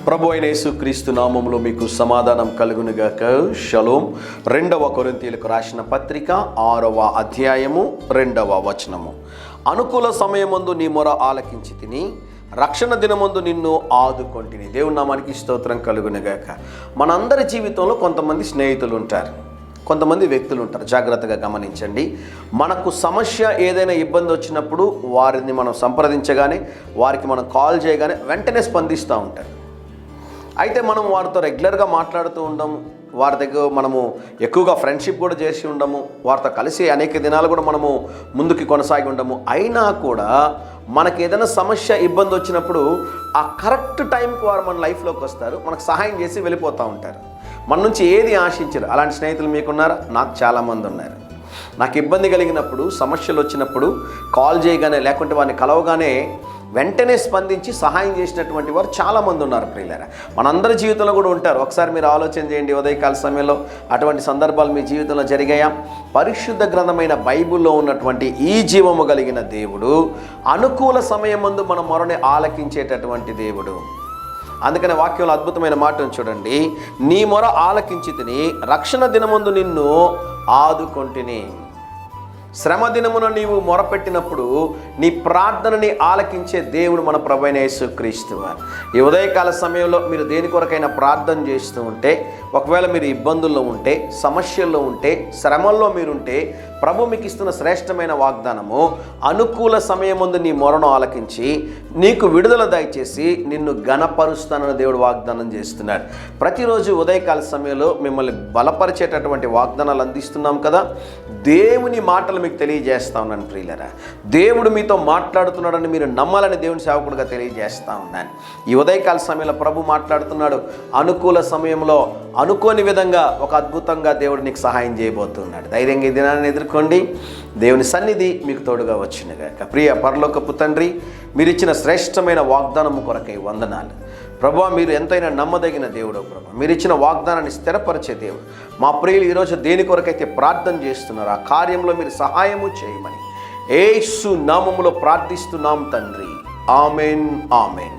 ప్రభు అయిన యేసుక్రీస్తు నామములో మీకు సమాధానం కలుగునుగాక. షలోం. 2 కొరింథీయులకు రాసిన పత్రిక 6వ అధ్యాయము 2వ వచనము. అనుకూల సమయమందు నీ మొర ఆలకించి తిని, రక్షణ దినమందు నిన్ను ఆదుకొంటిని. దేవుని నామానికి స్తోత్రం కలుగునుగాక. మనందరి జీవితంలో కొంతమంది స్నేహితులు ఉంటారు, కొంతమంది వ్యక్తులు ఉంటారు. జాగ్రత్తగా గమనించండి. మనకు సమస్య ఏదైనా ఇబ్బంది వచ్చినప్పుడు వారిని మనం సంప్రదించగానే, వారికి మనం కాల్ చేయగానే వెంటనే స్పందిస్తూ ఉంటారు. అయితే మనం వారితో రెగ్యులర్గా మాట్లాడుతూ ఉండము, వారి దగ్గర మనము ఎక్కువగా ఫ్రెండ్షిప్ కూడా చేసి ఉండము, వారితో కలిసి అనేక దినాలు కూడా మనము ముందుకు కొనసాగి ఉండము. అయినా కూడా మనకి ఏదైనా సమస్య ఇబ్బంది వచ్చినప్పుడు ఆ కరెక్ట్ టైంకి వారు మన లైఫ్లోకి వస్తారు, మనకు సహాయం చేసి వెళ్ళిపోతూ ఉంటారు. మన నుంచి ఏది ఆశించరు. అలాంటి స్నేహితులు మీకున్నారా? నాకు చాలామంది ఉన్నారు. నాకు ఇబ్బంది కలిగినప్పుడు, సమస్యలు వచ్చినప్పుడు కాల్ చేయగానే, లేకుంటే వారిని కలవగానే వెంటనే స్పందించి సహాయం చేసినటువంటి వారు చాలామంది ఉన్నారు. ప్రియులారా, మనందరి జీవితంలో కూడా ఉంటారు. ఒకసారి మీరు ఆలోచన చేయండి, ఉదయకాల సమయంలో అటువంటి సందర్భాలు మీ జీవితంలో జరిగాయా? పరిశుద్ధ గ్రంథమైన బైబిల్లో ఉన్నటువంటి ఈ జీవము కలిగిన దేవుడు అనుకూల సమయమందు మన మొరని ఆలకించేటటువంటి దేవుడు. అందుకనే వాక్యంలో అద్భుతమైన మాటను చూడండి. నీ మొర ఆలకించి తిని, రక్షణ దినమందు నిన్ను ఆదుకొంటిని. శ్రమ దినమున నీవు మొరపెట్టినప్పుడు నీ ప్రార్థనని ఆలకించే దేవుడు మన ప్రభువైన యేసుక్రీస్తు వారు. ఈ ఉదయకాల సమయంలో మీరు దేని కొరకైనా ప్రార్థన చేస్తూ ఉంటే, ఒకవేళ మీరు ఇబ్బందుల్లో ఉంటే, సమస్యల్లో ఉంటే, శ్రమల్లో మీరుంటే, ప్రభు మీకు ఇస్తున్న శ్రేష్టమైన వాగ్దానము, అనుకూల సమయమందు నీ మొరను ఆలకించి నీకు విడుదల దయచేసి నిన్ను ఘనపరుస్తానని దేవుడు వాగ్దానం చేస్తున్నాడు. ప్రతిరోజు ఉదయకాల సమయంలో మిమ్మల్ని బలపరిచేటటువంటి వాగ్దానాలు అందిస్తున్నాం కదా. దేవుని మాటలు మీకు తెలియజేస్తా ఉన్నాను ప్రియులరా. దేవుడు మీతో మాట్లాడుతున్నాడని మీరు నమ్మాలని దేవుని సేవకుడిగా తెలియజేస్తా ఉన్నాను. ఈ ఉదయకాల సమయంలో ప్రభు మాట్లాడుతున్నాడు. అనుకూల సమయంలో అనుకోని విధంగా ఒక అద్భుతంగా దేవుడు నీకు సహాయం చేయబోతున్నాడు. ధైర్యంగా ఈ దినాన్ని ఎదుర్కోండి. దేవుని సన్నిధి మీకు తోడుగా వచ్చినగాక. ప్రియ పరలోకపు తండ్రి, మీరు ఇచ్చిన శ్రేష్టమైన వాగ్దానము కొరకై వందనాలు ప్రభువా. మీరు ఎంతైనా నమ్మదగిన దేవుడు ప్రభు. మీరు ఇచ్చిన వాగ్దానాన్ని స్థిరపరిచే దేవుడు. మా ప్రియులు ఈరోజు దేని కొరకైతే ప్రార్థన చేస్తున్నారు, ఆ కార్యంలో మీరు సహాయము చేయమని యేసు నామములో ప్రార్థిస్తున్నాం తండ్రి. Amen, amen.